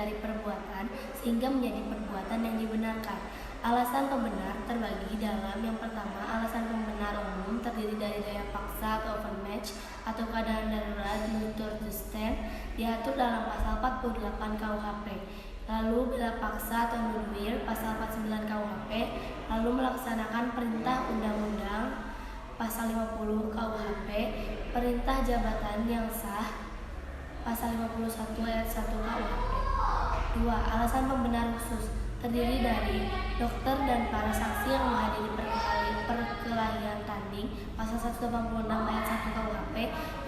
dari perbuatan sehingga menjadi perbuatan yang dibenarkan. Alasan pembenar terbagi dalam yang pertama, alasan pembenar umum terdiri dari daya paksa atau overmatch atau keadaan darurat due to stand diatur dalam pasal 48 KUHP. Lalu bela paksa atau nudwir pasal 49 KUHP, lalu melaksanakan perintah undang-undang pasal 50 KUHP, perintah jabatan yang sah pasal 51 ayat 1 KUHP. 2. Alasan pembenar khusus terdiri dari dokter dan para saksi yang menghadiri perkelahian tanding pasal 186 ayat 1 KUHP,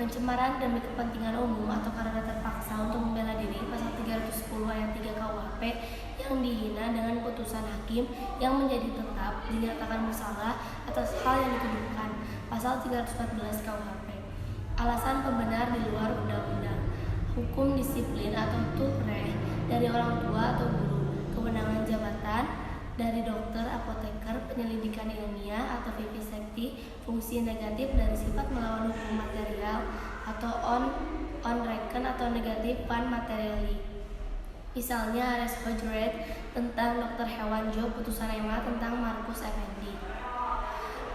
pencemaran demi kepentingan umum atau karena terpaksa untuk membela diri pasal 310 ayat 3 KUHP, yang dihina dengan putusan hakim yang menjadi tetap dinyatakan bersalah atas hal yang dituduhkan pasal 314 KUHP. Alasan pembenar di luar undang-undang, hukum disiplin atau tuhreh dari orang tua atau guru, kewenangan jabatan dari dokter, apoteker, penyelidikan ilmiah atau vivisecti, fungsi negatif dari sifat melawan hukum material atau on reckon atau negatif pan materially. Misalnya Ares Hojret tentang dokter hewan Jo, putusan EMA tentang Markus Effendi.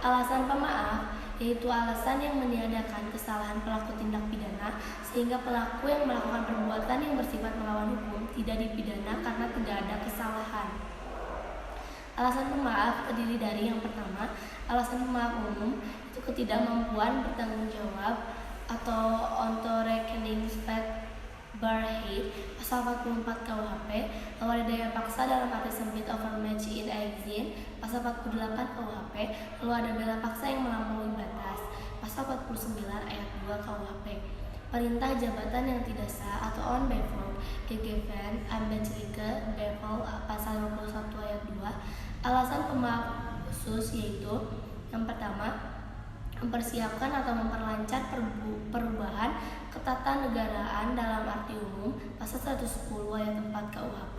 Alasan pemaaf yaitu alasan yang meniadakan kesalahan pelaku tindak pidana sehingga pelaku yang melakukan perbuatan yang bersifat melawan hukum tidak dipidana karena tidak ada kesalahan. Alasan pemaaf terdiri dari yang pertama, alasan pemaaf umum itu ketidakmampuan bertanggung jawab atau onto reckoning fact barhead pasal 44 KUHP, lalu ada daya paksa dalam arti sempit overmatch in exin pasal 48 KUHP, lalu ada bela paksa yang melampaui batas pasal 49 ayat 2 KUHP, perintah jabatan yang tidak sah atau on bevel gegeven ambedslike bevel pasal 51 ayat 2. Alasan pemaaf khusus yaitu yang pertama, mempersiapkan atau memperlancar perubahan ketatanegaraan dalam arti umum pasal 110 ayat 4 KUHP,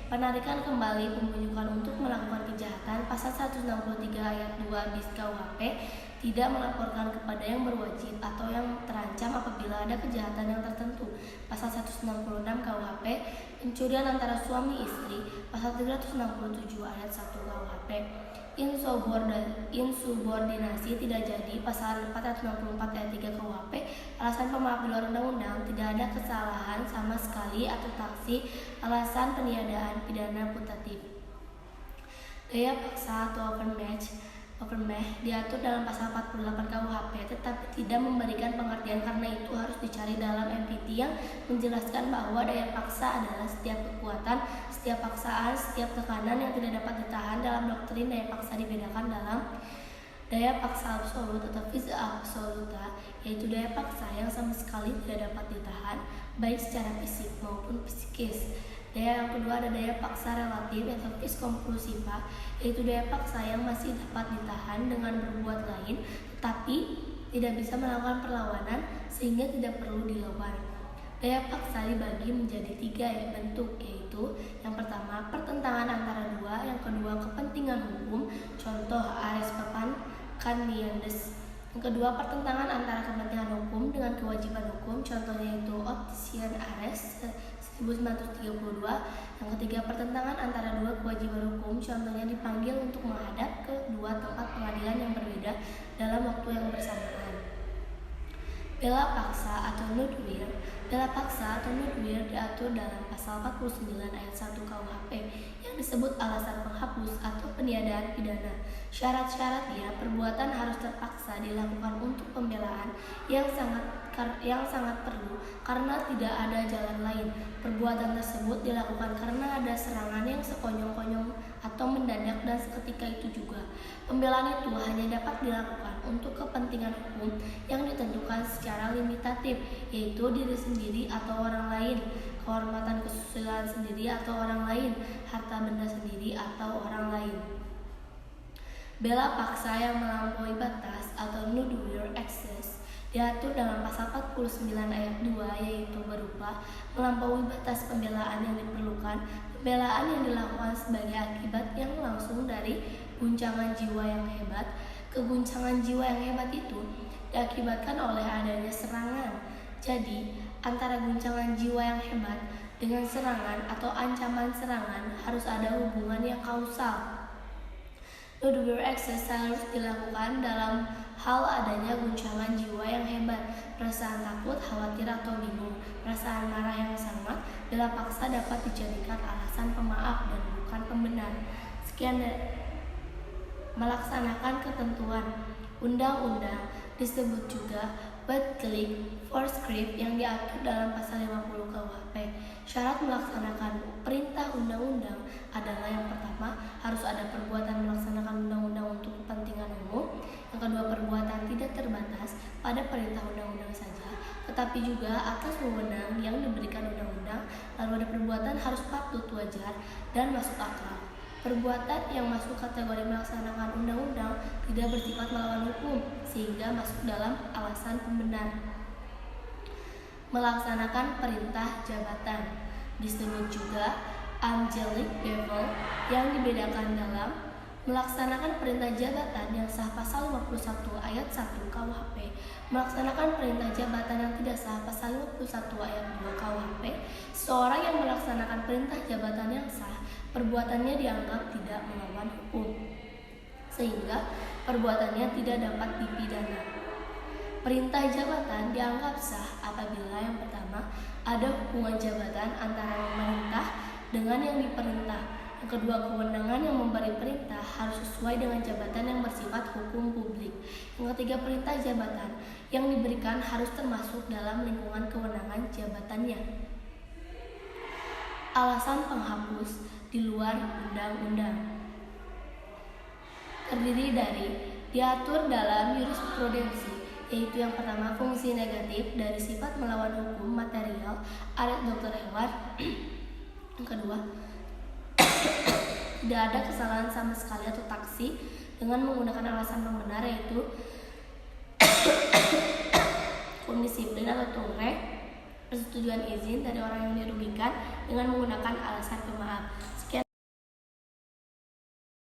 penarikan kembali pembujukan untuk melakukan kejahatan pasal 163 ayat 2 bis KUHP, tidak melaporkan kepada yang berwajib atau yang terancam apabila ada kejahatan yang tertentu pasal 166 KUHP, pencurian antara suami istri pasal 367 ayat 1 KUHP, insubordinasi tidak jadi pasal 464 ayat 3 KUHP. Alasan pemaaf di luar undang-undang, tidak ada kesalahan sama sekali atau taksi. Alasan peniadaan pidana putatif, daya paksa atau overmatch diatur dalam pasal 48 KUHP tetapi tidak memberikan pengertian karena itu harus dicari dalam MPT yang menjelaskan bahwa daya paksa adalah setiap kekuatan, setiap paksaan, setiap tekanan yang tidak dapat ditahan. Dalam doktrin daya paksa dibedakan dalam daya paksa absolut atau vis absoluta, yaitu daya paksa yang sama sekali tidak dapat ditahan baik secara fisik maupun psikis. Daya yang kedua ada daya paksa relatif atau vis compulsiva, yaitu daya paksa yang masih dapat ditahan dengan berbuat lain tetapi tidak bisa melakukan perlawanan sehingga tidak perlu dilawan. Daya paksa dibagi menjadi 3 bentuk, yaitu yang pertama pertentangan antara dua, yang kedua kepentingan hukum, contoh Ares Papan Kaniandes. Yang kedua pertentangan antara kepentingan hukum dengan kewajiban hukum, contohnya itu Optician Ares 1932. Yang ketiga pertentangan antara dua kewajiban hukum, contohnya dipanggil untuk menghadap ke dua tempat pengadilan yang berbeda dalam waktu yang bersamaan. Bela paksa atau nudwir. Bela paksa atau nudwir diatur dalam pasal 49 ayat 1 KUHP yang disebut alasan penghapus atau peniadaan pidana. Syarat-syaratnya, perbuatan harus terpaksa dilakukan untuk pembelaan yang sangat perlu karena tidak ada jalan lain. Perbuatan tersebut dilakukan karena ada serangan yang sekonyong-konyong atau mendadak dan seketika itu juga. Pembelaan itu hanya dapat dilakukan untuk kepentingan hukum yang ditentukan secara limitatif, yaitu diri sendiri atau orang lain, kehormatan kesusilaan sendiri atau orang lain, harta benda sendiri atau orang lain. Bela paksa yang melampaui batas atau nudwir excess diatur dalam pasal 49 ayat 2, yaitu berupa melampaui batas pembelaan yang diperlukan, pembelaan yang dilakukan sebagai akibat yang langsung dari guncangan jiwa yang hebat. Keguncangan jiwa yang hebat itu diakibatkan oleh adanya serangan. Jadi, Antara guncangan jiwa yang hebat dengan serangan atau ancaman serangan harus ada hubungan yang kausal. Nodware access harus dilakukan dalam hal adanya guncangan jiwa yang hebat, perasaan takut, khawatir atau bingung, perasaan marah yang sangat, bela paksa dapat dijadikan alasan pemaaf dan bukan pembenar. Sekian melaksanakan ketentuan undang-undang disebut juga wet click for script yang diatur dalam pasal 50 KUHP. Syarat melaksanakan perintah undang-undang adalah yang pertama, harus ada perbuatan melaksanakan undang-undang untuk kepentingan umum. Yang kedua, perbuatan tidak terbatas pada perintah undang-undang saja, tetapi juga atas wewenang yang diberikan undang-undang. Lalu ada perbuatan harus patut, wajar, dan masuk akal. Perbuatan yang masuk kategori melaksanakan undang-undang tidak bersifat melawan hukum, sehingga masuk dalam alasan pembenar. Melaksanakan perintah jabatan disebut juga angelic devil, yang dibedakan dalam melaksanakan perintah jabatan yang sah pasal 51 ayat 1 KUHP, melaksanakan perintah jabatan yang tidak sah pasal 51 ayat 2 KUHP. Seorang yang melaksanakan perintah jabatan yang sah, perbuatannya dianggap tidak melawan hukum, sehingga perbuatannya tidak dapat dipidana. Perintah jabatan dianggap sah apabila yang pertama, ada hubungan jabatan antara pemerintah dengan yang diperintah. Yang kedua, kewenangan yang memberi perintah harus sesuai dengan jabatan yang bersifat hukum publik. Yang ketiga, perintah jabatan yang diberikan harus termasuk dalam lingkungan kewenangan jabatannya. Alasan penghapus di luar undang-undang terdiri dari diatur dalam jurisprudensi, yaitu yang pertama, fungsi negatif dari sifat melawan hukum material adat Dr. Heward. Yang kedua, tidak ada kesalahan sama sekali atau taksi dengan menggunakan alasan pembenar, yaitu hukum disiplin atau tungre, persetujuan izin dari orang yang dirugikan dengan menggunakan alasan pemaaf.